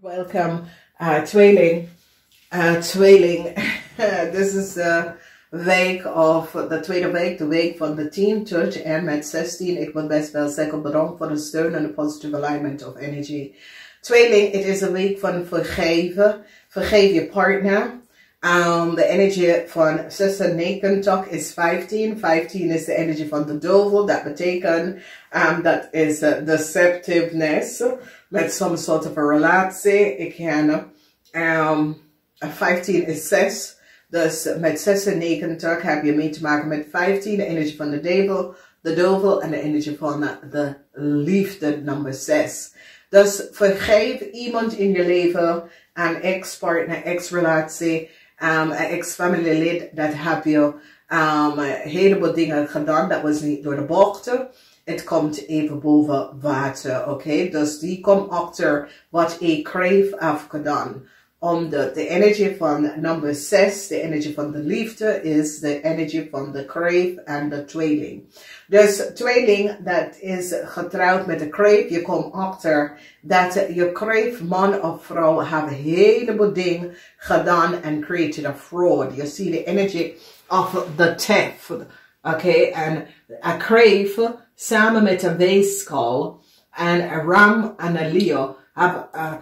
Welcome, tweeling. Tweeling. This is de week of de tweede week, de week van de 10 tot en met 16. Ik wil best wel zeggen bedankt voor de steun en de positive alignment of energy. Tweeling, het is een week van vergeven. Vergeef je partner. De energy van zuster Nekentok is 15. 15 is de energy van de duivel. Dat betekent dat is deceptiveness. Met some sort of a relatie. Ik ken 15 is 6. Dus met 6 en 9 heb je mee te maken met 15. De energie van de duivel en de energie van de liefde, nummer 6. Dus vergeef iemand in je leven, een ex-partner, ex-relatie, een ex-familielid, dat heb je een heleboel dingen gedaan. Dat was niet door de bocht. Het komt even boven water, oké? Dus die komt achter wat ik crave heb gedaan. Omdat de energie van nummer 6, de energie van de liefde, is de energie van de crave en de tweeling. Dus tweeling, dat is getrouwd met de crave. Je komt achter dat je crave, man of vrouw, hebben een heleboel dingen gedaan en created a fraud. Je ziet de energie of the theft, oké? En a crave, samen met een weeskal en een ram en een leo, hebben een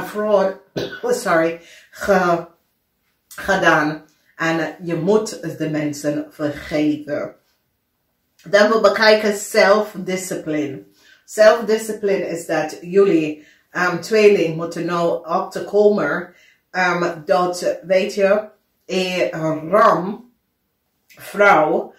fraud, gedaan. En je moet de mensen vergeven. Dan we bekijken self-discipline. Self-discipline is dat jullie tweeling moeten nou achterkomen dat, weet je, een ram, vrouw,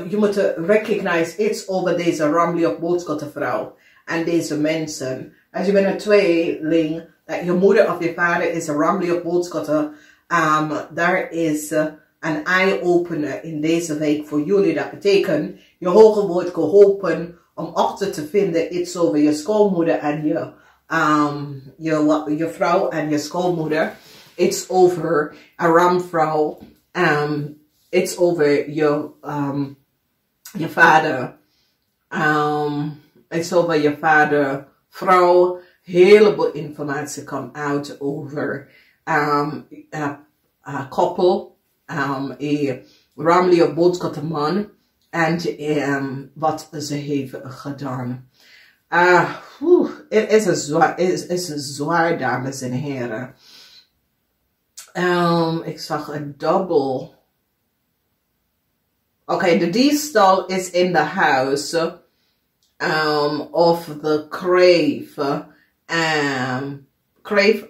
je moet recognize iets over deze ramlige boodschappenvrouw en deze mensen. Als je bent een tweeling, dat je moeder of je vader is een ramlige boodschapper, daar is een eye-opener in deze week voor jullie. Dat betekent, je hoger wordt geholpen om achter te vinden iets over je schoonmoeder en je vrouw en je schoonmoeder. Iets over een ramvrouw. Iets over je vader. Iets over je vader, vrouw. Heleboel informatie komt uit over een koppel. Een ramlige boodschappenman. En wat ze heeft gedaan. Het is zwaar, dames en heren. Ik zag een dubbel. Okay, the diefstal is in the house of the crave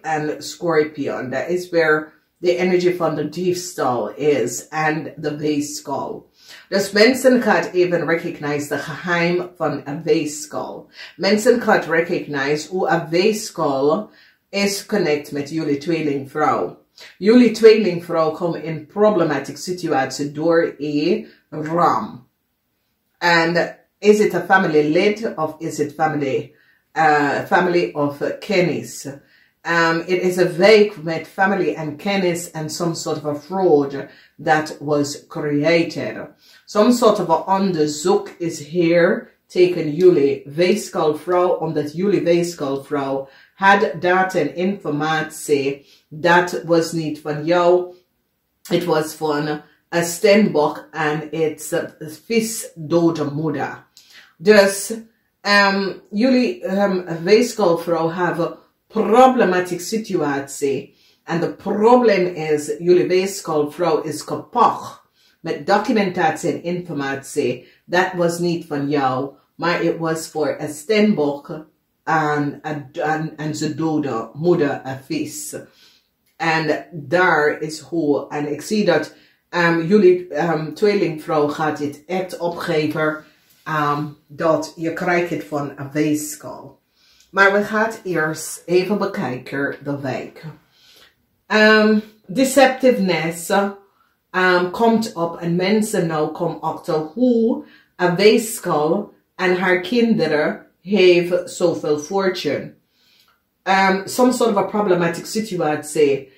and scorpion. That is where the energy from the diefstal is and the weeskal. Dus mensen kan even recognize de geheim van een weeskal. Mensen kan recognize hoe een weeskal is connect met jullie tweelingvrouw. Jullie tweelingvrouw komen in problematic situatie door een ram. And is it a family lid of is it family of kennis? It is a week with family and kennis and some sort of a fraud that was created. Some sort of a onderzoek is here taken jullie weeskalvrouw, omdat jullie weeskalvrouw had data en informatie dat was niet van jou. Het was van een steenbok en het is visdode moeder. Dus jullie weeskalvrouw hebben problematic situatie. En de probleem is, jullie weeskalvrouw is kapot met documentatie en informatie. Dat was niet van jou, maar het was voor een steenbok en zijn dode moeder, een vis. En daar is hoe, en ik zie dat jullie tweelingvrouw gaat het echt opgeven, dat je krijgt het van een weeskal. Maar we gaan eerst even bekijken de week. Deceptiveness komt op en mensen nou komen achter hoe een weeskal en haar kinderen heeft zoveel fortune. Some sort of a problematic situatie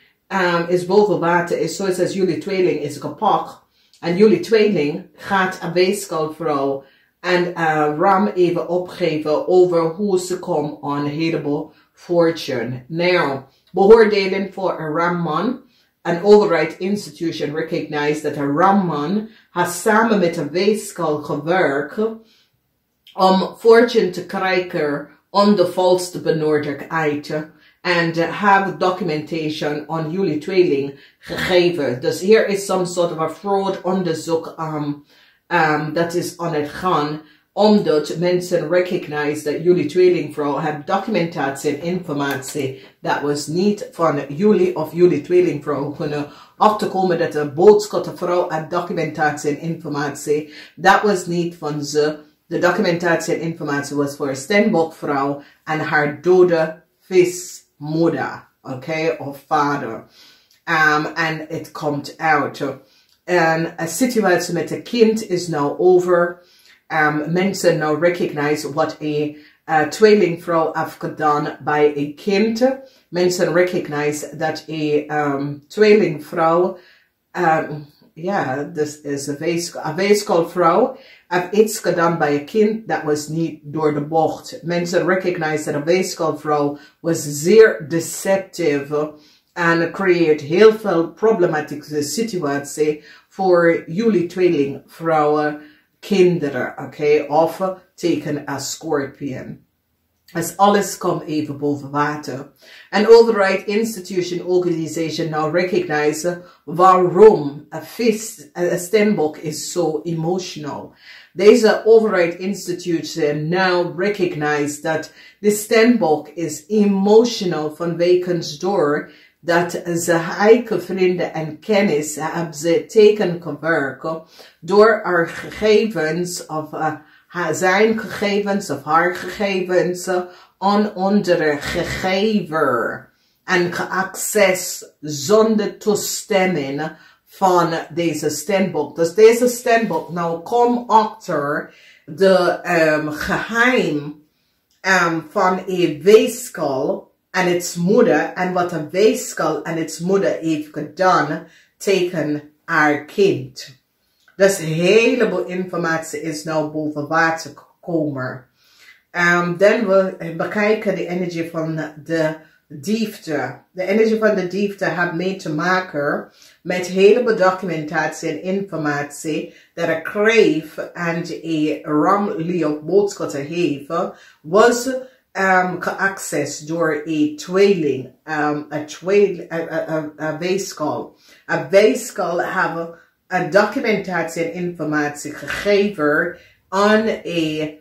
is boven water, is zoals als jullie tweeling is kapot. En jullie tweeling gaat een weeskalvrouw en ram even opgeven over hoe ze komt aan een heleboel fortune. Now, beoordeling voor een ramman. Een overheidsinstitution recognized dat een ramman had samen met een weeskal gewerkt om fortune te krijgen on de volste benodigdheid and have documentation on jullie tweeling gegeven. Dus hier is some sort of a fraud onderzoek dat is aan het gaan, omdat mensen recognize dat jullie tweelingvrouw heeft documentatie en informatie dat was niet van jullie of jullie tweelingvrouw kunnen af te komen dat de boodschappenvrouw heeft documentatie en informatie. Dat was niet van ze. De documentatie en informatie was voor Stenbokvrouw en haar dode vismoeder, oké, of vader. En het komt uit. En een situatie met een kind is nou over. Mensen nou recognize wat een tweelingvrouw heeft gedaan bij een kind. Mensen recognize dat een tweelingvrouw, ja, dus is een weeskalvrouw, heeft iets gedaan bij een kind dat was niet door de bocht. Mensen recognize dat een weeskalvrouw was zeer deceptive en creëert heel veel problematische situatie voor jullie tweelingvrouwen, kinderen, oké, of teken als scorpion. Dus alles komt even boven water. En overheid, institution, organization now recognize waarom een stembok is zo emotional. Deze overheid, institution now recognize dat de stembok is emotional vanwege door dat ze eigen vrienden en kennis hebben ze teken gewerkt door haar gegevens of zijn gegevens of haar gegevens aan andere gegeven en geaccess zonder toestemming van deze stembok. Dus deze stembok nou komt achter de geheim van een weeskal en its moeder en wat een weeskal en its moeder heeft gedaan tegen haar kind. Dus een heleboel informatie is nou boven water gekomen. Dan we bekijken de energie van de diefte. De energie van de diefte heeft mee te maken met heleboel documentatie en informatie dat een kreef en een ramlie boodschappen heeft, was geaccessed door een tweeling, een weeskal. Een weeskal hebben een documentatie en informatie gegeven aan een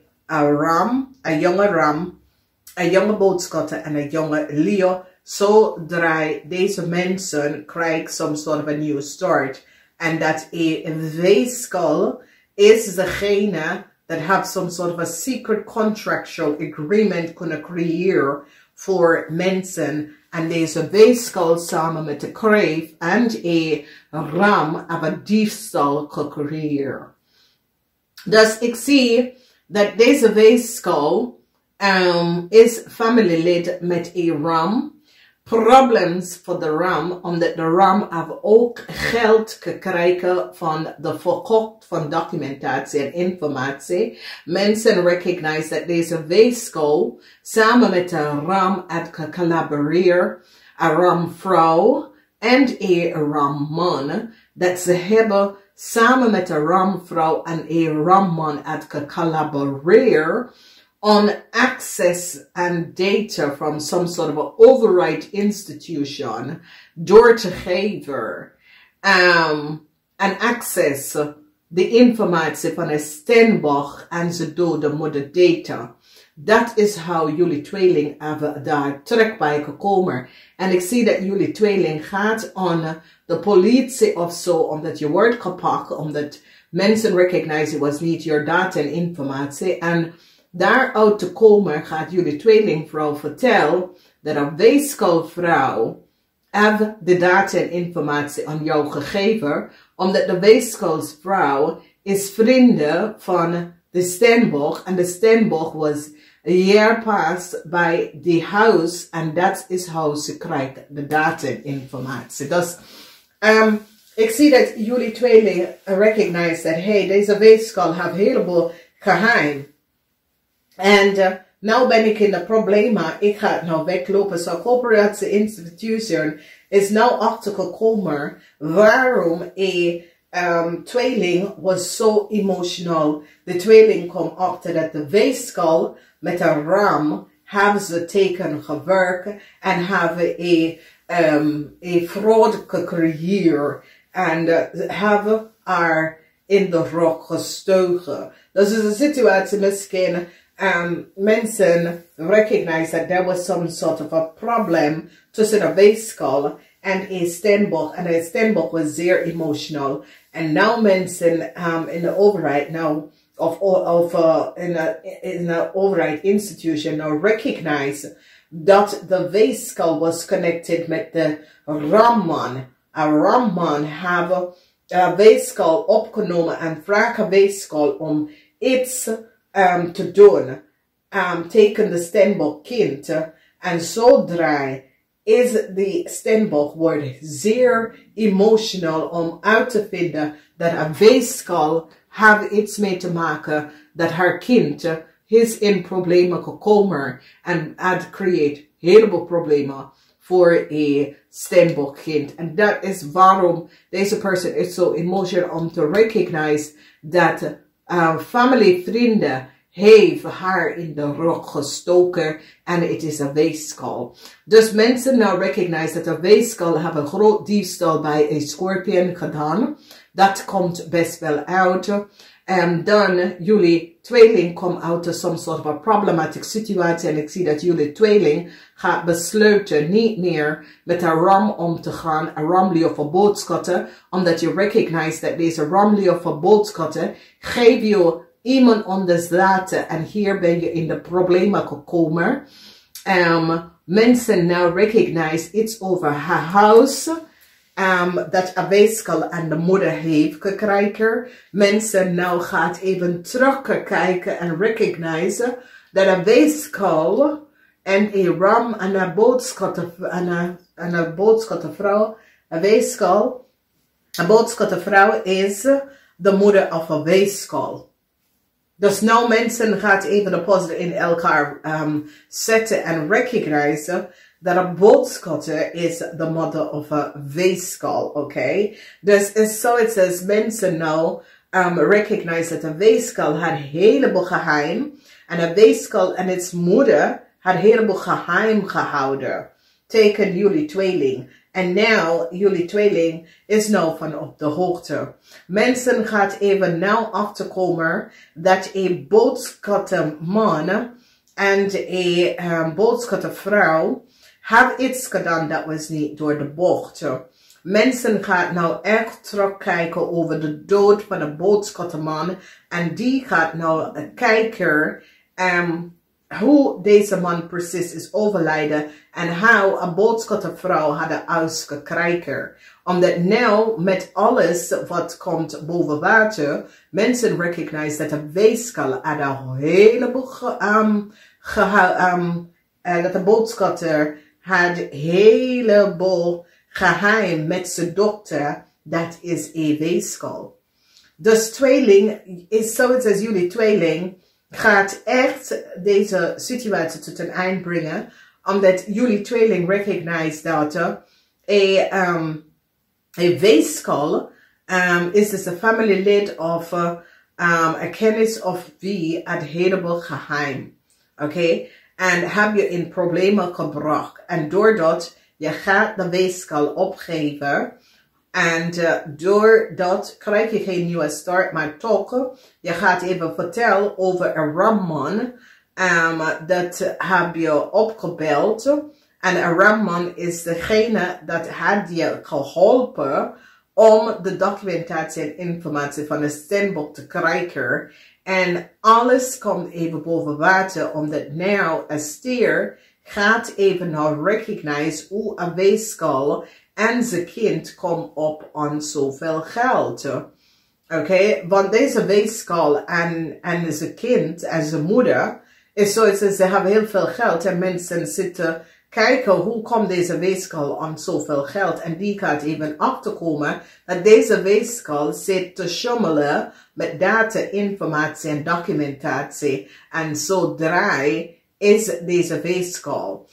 jonge boodschapper en een jonge Leo, zodra deze mensen krijgen some sort of a new start. En dat een weeskal is degene that have some sort of a secret contractual agreement kunnen creëren voor mensen. En deze weeskal samen met de kreef en een ram hebben diefstal gecreëerd. Dus ik zie dat deze weeskal is familielid met een ram. Problems voor de ram, omdat de ram heeft ook geld gekregen van de verkocht van documentatie en informatie. Mensen recognize dat deze weeskal samen met de ram heeft gecollaboreerd, een ramvrouw en een ramman, dat ze hebben samen met de ramvrouw en een ramman heeft gecollaboreerd on access and data from some sort of an override institution door te geven en access de informatie van een stembok en ze door de moeder data. Dat is hoe jullie tweeling hebben daar terug bij gekomen. En ik zie dat jullie tweeling gaat aan de politie of zo, omdat je wordt gepakt, omdat mensen recognize it was niet your data en informatie. En daaruit te komen gaat jullie tweelingvrouw vertellen dat een weeskalvrouw heeft de data en informatie aan jou gegeven, omdat de weeskalvrouw is vrienden van de stembok en de stembok was een jaar past bij die huis en dat is hoe ze krijgt de data en informatie. Dus ik zie dat jullie tweeling recognize dat hey, deze weeskal heeft een heleboel geheim. En Nou ben ik in de problemen. Ik ga het nou weglopen. Zo'n corporatie institution is nou achtergekomen waarom tweeling was so emotional. De tweeling kwam achter dat de weeskal met een ram hebben ze teken gewerkt en hebben een fraud gecreëerd en hebben haar in de rok gestoken. Dus is een situatie misschien mensen recognize that there was some sort of a problem tussen een weeskal en een steenbok. En een steenbok was zeer emotional. En nou mensen in de overheid nou in a overheid institution now recognize dat de weeskal was connected met de ramman. Een ramman hebben weeskal opgenomen en vragen weeskal om iets te doen. Teken de steenbok kind. En zodra is de steenbok wordt zeer emotional om uit te vinden dat een weeskal heeft iets mee te maken dat haar kind is in problemen gekomen en het creëert heleboel problemen voor een steenbokkind. En dat is waarom deze persoon is zo emotional om te recognize dat familie, vrienden heeft haar in de rok gestoken en het is een weeskal. Dus mensen nou recognize dat een weeskal hebben een groot diefstal bij een scorpion gedaan. Dat komt best wel uit. En dan jullie tweeling komt uit some sort of a problematic situatie. En ik zie dat jullie tweeling gaat besluiten niet meer met een ram om te gaan. Een ramlie of een boodschatten. Omdat je recognize dat deze ramlie of een boodschatten geef je iemand anders laten. En hier ben je in de problemen gekomen. Mensen now recognize iets over haar huis. Dat een weeskal aan de moeder heeft gekregen. Mensen nou gaat even terugkijken en recognize dat een weeskal en een ram en een boodschattenvrouw, een weeskal, een boodschattenvrouw is de moeder of een weeskal. Dus nou mensen gaat even de posten in elkaar zetten en recognize dat een boodschatter is de mother of a weeskal, oké? Dus is zoiets als mensen nou recognize dat een weeskal had een heleboel geheim. En een weeskal en its moeder had een heleboel geheim gehouden. Teken jullie tweeling. En nou, jullie tweeling is nou van op de hoogte. Mensen gaat even nou achterkomen dat een boodschatterman en een boodschattervrouw have iets gedaan dat was niet door de bocht. Mensen gaan nou echt terugkijken over de dood van de boodschatterman. En die gaat nou kijken hoe deze man precies is overlijden. En hoe een boodschattervrouw had een huis gekregen. Omdat nou met alles wat komt boven water. Mensen recognize dat de weeskal had een heleboel dat de boodschatter had een heleboel geheim met zijn dochter. Dat is een weeskal. Dus tweeling is zoiets als jullie tweeling gaat echt deze situatie tot een eind brengen. Omdat jullie tweeling recognize dat een weeskal is dus een familielid of een kennis of wie het heleboel geheim. Oké? En heb je in problemen gebracht. En doordat je gaat de weeskal opgeven. En doordat krijg je geen nieuwe start. Maar toch, je gaat even vertellen over een ramman. Dat heb je opgebeld. En een ramman is degene dat had je geholpen om de documentatie en informatie van de steenbok te krijgen. En alles komt even boven water, omdat nou een stier gaat even nou recognize hoe een weeskal en zijn kind komt op aan zoveel geld. Oké, want deze weeskal en zijn kind en zijn moeder is zoiets als ze hebben heel veel geld en mensen zitten kijken hoe komt deze weeskal aan zoveel geld. En die gaat even achterkomen dat deze weeskal zit te schommelen met data, informatie en documentatie. En zodra is deze weeskaal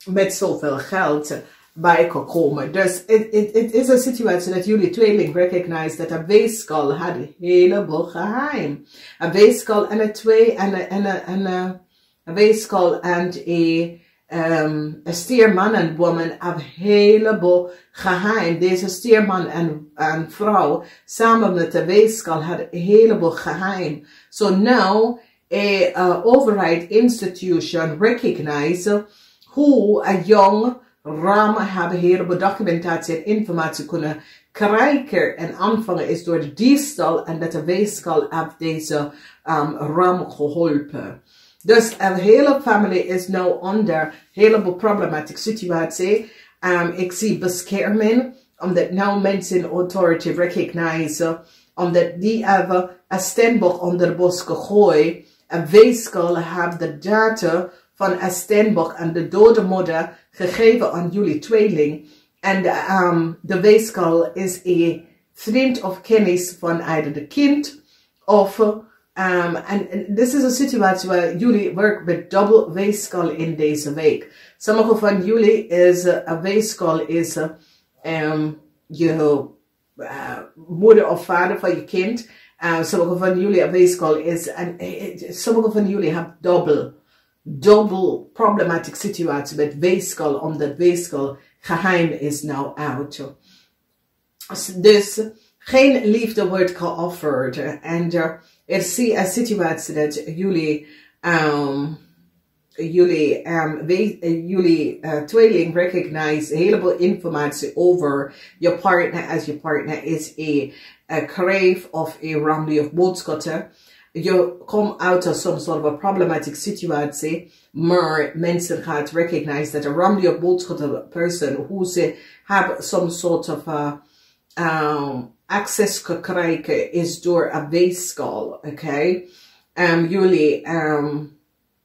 met zoveel geld bijgekomen. Dus het is een situatie dat jullie tweeling recognize dat een weeskaal had een heleboel geheim. Een weeskaal en een weeskaal en een stierman en woman hebben een heleboel geheim. Deze stierman en vrouw samen met de weeskaal hadden een heleboel geheim. So now a override institution recognize hoe een jong ram hebben heleboel documentatie en informatie kunnen krijgen en aanvangen is door de diefstal en dat de weeskaal heeft deze ram geholpen. Dus een hele familie is nu onder een heleboel problematische situatie. Ik zie bescherming, omdat nu mensen authority recognize, omdat die hebben een steenbok onder de bos gegooid. Een weeskaal heeft de data van een steenbok en de dode moeder gegeven aan jullie tweeling. En de weeskaal is een vriend of kennis van either de kind of... en dit is een situatie waar jullie werken met dubbel weeskaal in deze week. Sommige van jullie is een weeskaal is je moeder of vader van je kind. Sommige van jullie een weeskaal is en sommige van jullie hebben dubbel problematische situatie met weeskaal, omdat weeskaal geheim is nou uit. Dus geen liefde wordt geofferd en er zie een situatie dat jullie tweeling recognize een heleboel informatie over je partner als je partner is een crave of een ramli of boodschatten. Je komt uit of some sort of a problematic situatie, maar mensen gaan recognize dat een ramli of boodschatten person hoe ze hebben some sort of access gekregen is door een weeskaal, oké? Jullie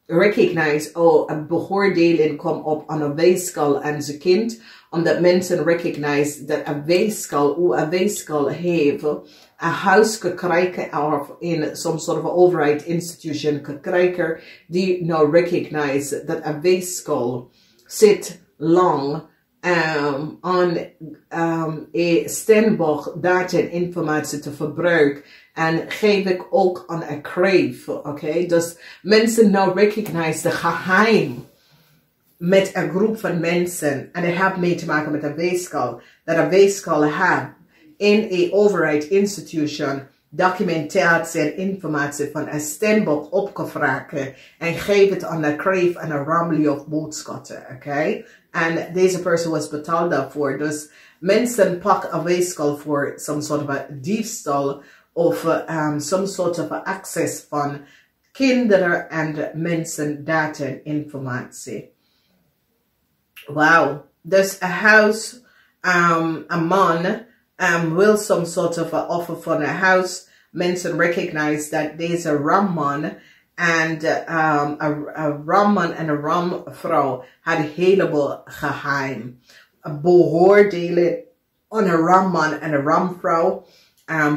recognize, een beoordeling komt op aan een weeskaal en zijn kind, omdat mensen recognize dat een weeskaal heeft een huis gekregen of in some sort of override institution gekregen, die nou recognize dat een weeskaal zit lang aan een steenbok data en informatie te verbruiken. En geef ik ook aan een crave, oké? Dus mensen nou recognize de geheim met een groep van mensen. En het heeft mee te maken met een weeskaal. Dat een weeskaal heeft in een override institution documentatie en informatie van een steenbok opgevraagd. En geef het aan een crave en een ramli of boodschatten, oké? En deze persoon was betaald daarvoor. Dus mensen pakken een weeskaal voor some sort of a diefstal of some sort of a access van kinderen en mensen data en informatie. Wauw. Dus een huis, een man wil some sort of a offer van een huis. Mensen recognize dat deze ramman en een ramman en een ramvrouw hadden een heleboel geheim. Beoordelen aan een ramman en een ramvrouw.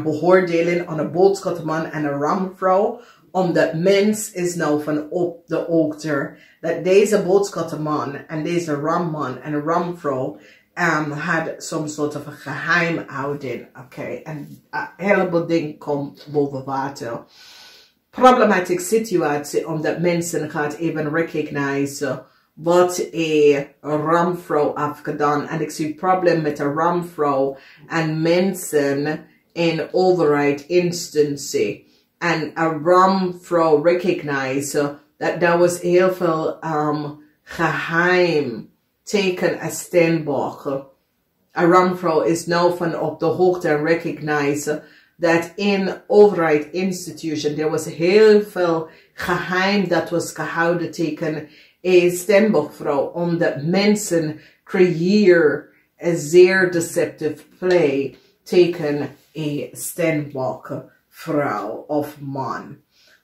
Beoordelen aan een boodschapman en een ramvrouw. Omdat mens is nou van op de hoogte dat deze boodschapman en deze ramman en een ramvrouw had some sort of a geheimhouding. Oké, en een heleboel dingen komt boven water. Problematic situatie, omdat mensen gaat even recognize wat een ramvrouw heeft gedaan. En ik zie probleem met een ramvrouw en mensen in override instantie. En een ramvrouw recognize dat daar was heel veel geheim teken een steenbok. Een ramvrouw is nou van op de hoogte en recognize dat in override institution er was heel veel geheim dat was gehouden tegen een steenbokvrouw, omdat mensen creëren een zeer deceptive play tegen een steenbokvrouw of man.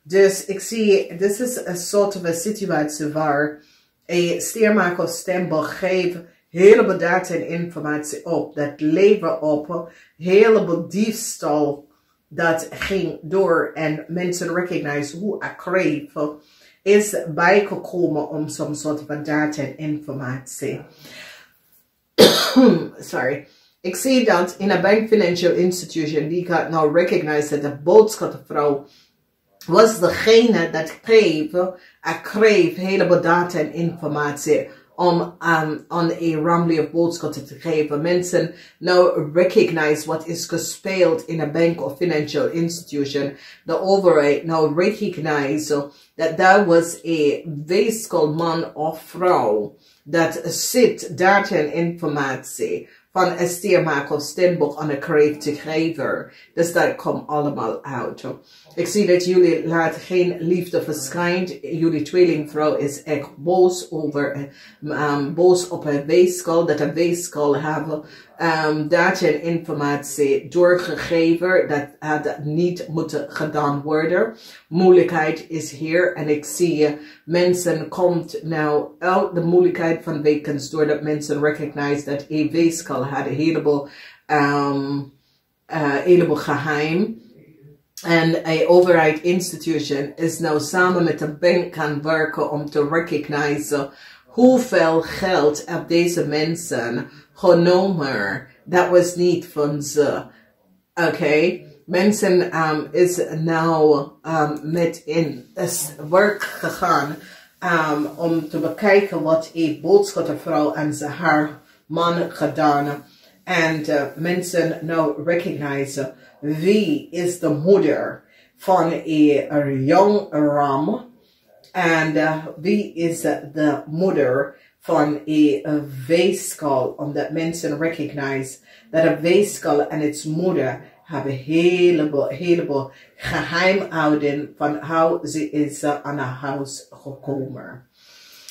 Dus ik zie, dit is een soort van situatie waar een stiermaker of steenbok geeft heleboel data en informatie op, dat leven op, heleboel diefstal dat ging door en mensen recognize hoe een crave is bijgekomen om some soort van data en informatie. Sorry. Ik zie dat in een bank financial institution die gaat nou recognize dat de boodschappenvrouw was degene dat kreeg heleboel data en informatie om aan een ramly of boodschappen te geven. Mensen nou recognize wat is gespeeld in een bank of financial institution. De overheid nou recognize dat daar was een weeskal man of vrouw dat zit data en informatie van een stiermaker of steenbok aan een kreeg te geven. Dus dat komt allemaal uit. Ik zie dat jullie laten geen liefde verschijnt. Jullie tweelingvrouw is echt boos over, boos op een weeskal. Dat een weeskal hebben data en informatie doorgegeven. Dat niet moet gedaan worden. Moeilijkheid is hier. En ik zie mensen komt nou uit de moeilijkheid van wekens. Doordat mensen recognize dat een weeskal had een heleboel geheim. En een overheid institution is nou samen met de bank gaan werken om te recognize hoeveel geld heb deze mensen genomen. Dat was niet van ze. Oké. Mensen is nou met in het werk gegaan om te bekijken wat een boodschappenvrouw en haar man gedaan. En mensen nou recognize wie is de moeder van een jong ram. En wie is de moeder van een weeskal. Omdat mensen recognize dat een weeskal en its moeder hebben heleboel geheimhouden van hoe ze is aan haar huis gekomen.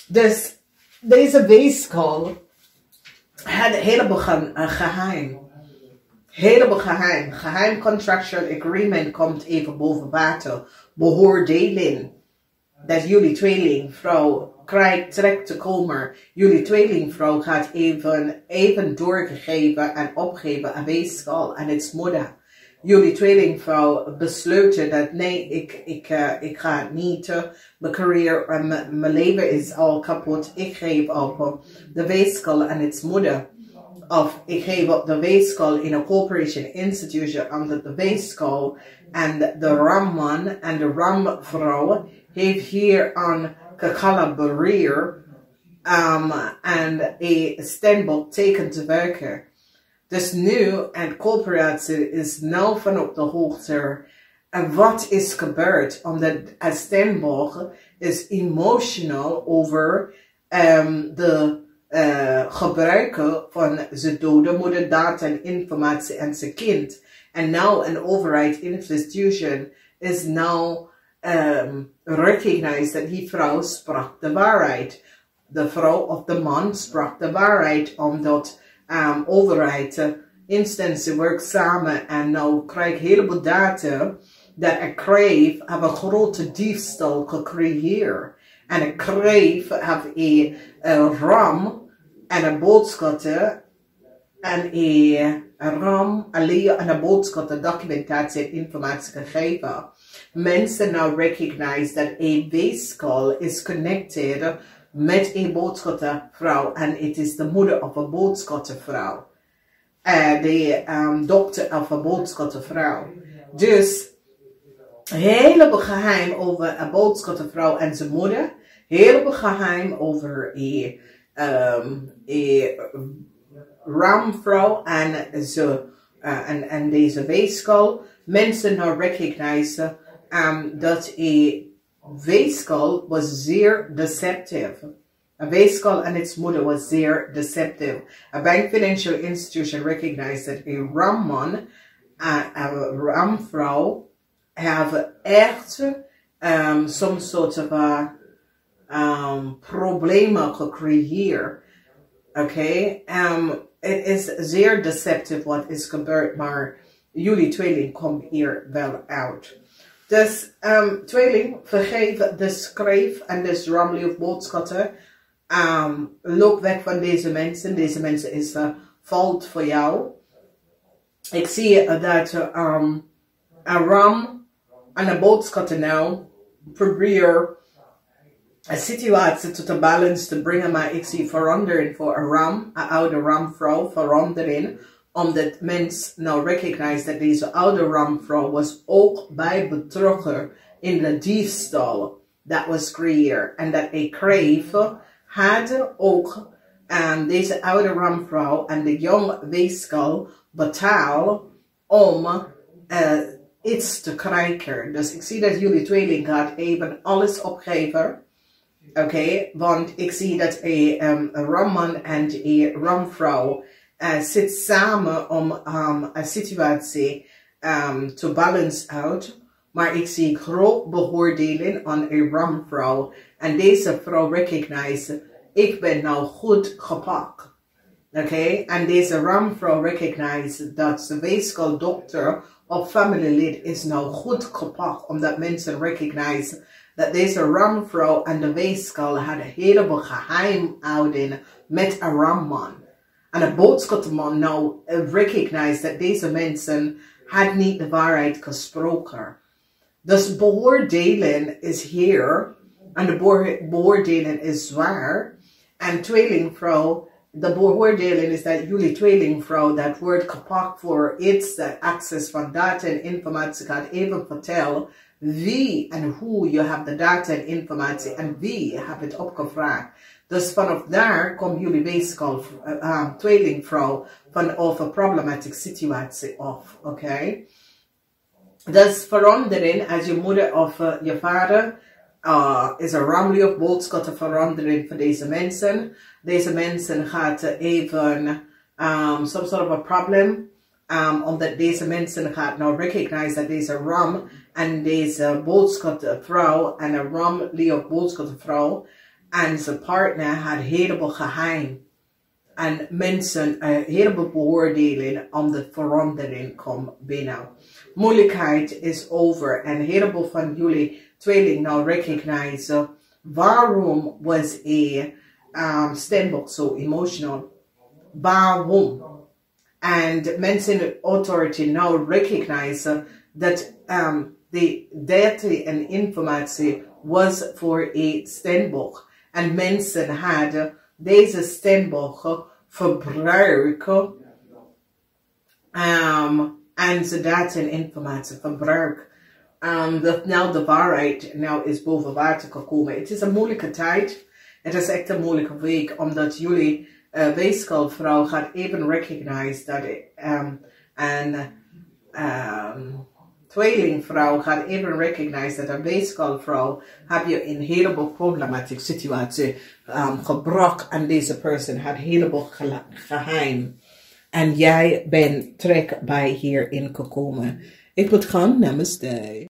Dus deze weeskal had een heleboel geheim. Heleboel geheim. Geheim contractual agreement komt even boven water. Beoordeling. Dat jullie tweelingvrouw krijgt terecht te komen. Jullie tweelingvrouw gaat even doorgegeven en opgeven aan weeskal en its moeder. Jullie tweelingvrouw besloten dat nee, ik ga het niet. Mijn carrière, mijn leven is al kapot. Ik geef op de weeskal en its moeder. Of ik geef op de weeskal in een corporation institution omdat de weeskal en de ramman en de ramvrouw heeft hier aan gecollaboreerd en een steenbok teken te werken. Dus nu, en corporatie is nou van op de hoogte en wat is gebeurd, omdat een steenbok is emotional over de gebruiken van zijn dode moeder, data en informatie en zijn kind. En nou een overheid institution is nou recognized dat die vrouw sprak de waarheid. De vrouw of de man sprak de waarheid omdat overheid instantie werkt samen en nou krijg je heleboel data dat een kreeg hebben een grote diefstal gecreëerd. En een kreeg heeft een ram en een boodschappen en een ram alleen en een boodschappen documentatie en informatie gegeven. Mensen nou recognize dat een weeskal is connected met een boodschappenvrouw en het is de moeder of een boodschappenvrouw. De dokter of een boodschappenvrouw. Dus heleboel geheim over een boodschappenvrouw en zijn moeder. Heleboel geheim over een ramvrouw en deze weeskal. Mensen nou recognize dat een weeskal was zeer deceptive. A weeskal and its moeder was zeer deceptive. A bank financial institution recognized that a ramman en een ramvrouw have echt some sort of problemen gecreëerd. Oké, het is zeer deceptive wat is gebeurd, maar jullie tweeling komt hier wel uit. Dus tweeling, vergeef de schreef en de ramly of boodschappen. Loop weg van deze mensen. Deze mensen is fout voor jou. Ik zie dat een ram en een boodschappen nou probeer een situatie te balance te brengen, maar ik zie verandering voor een oude ramvrouw, verandering, omdat mens nou recognize dat deze oude ramvrouw was ook bij betrokken in de diefstal dat was creëerd. En dat een crave had ook deze oude ramvrouw en de jonge weeskal betaald om iets te krijgen. Dus ik zie dat jullie tweeling gaat even alles opgeven. Oké, want ik zie dat een ramman en een ramvrouw zit samen om een situatie te balance out. Maar ik zie groot beoordeling aan een ramvrouw. En deze vrouw recognize, ik ben nou goed gepakt. Oké, en deze ramvrouw recognize dat de weeskal dokter of familielid is nou goed gepakt. Omdat mensen recognize dat deze ramvrouw en de weeskal hadden een heleboel geheimhouding met een ramman. En de boodschapman nou recognize dat deze mensen had niet de waarheid gesproken. Dus beoordeling is hier. En de beoordeling is zwaar. En tweelingvrouw, de beoordeling is dat jullie tweelingvrouw dat wordt gepakt voor iets, dat access van data en informatie gaat even vertellen wie en hoe je hebt de data en informatie en wie hebt het opgevraagd. Dus vanaf daar komt jullie weeskal, tweelingvrouw, van over problematische situatie af, oké? Dus verandering als je moeder of je vader is een ramli of boodschap te verandering voor deze mensen. Deze mensen gaat even some sort of a problem. Omdat deze mensen gaat nou recognize dat deze ram en deze boodschapvrouw en een ramli of boodschapvrouw en zijn partner had een heleboel geheim. En mensen een heleboel beoordeling om de verandering komt binnen. Moeilijkheid is over en een heleboel van jullie tweeling nou recognize waarom was een stemboek zo emotional. Waarom? En mensen in de authority now recognize dat de data en informatie was voor een stemboek. En mensen hadden deze stemboek verbruiken en ze data en informatie verbruiken. Dat nou de waarheid nou is boven water gekomen. Het is een moeilijke tijd. Het is echt een moeilijke week, omdat jullie weeskalvrouw gaat even recognize dat tweelingvrouw gaat even recognize dat een weeskalvrouw heb je in een heleboel problematische situatie gebracht en deze persoon had een heleboel geheim. En jij bent terug bij hierin gekomen. Ik moet gaan, namaste.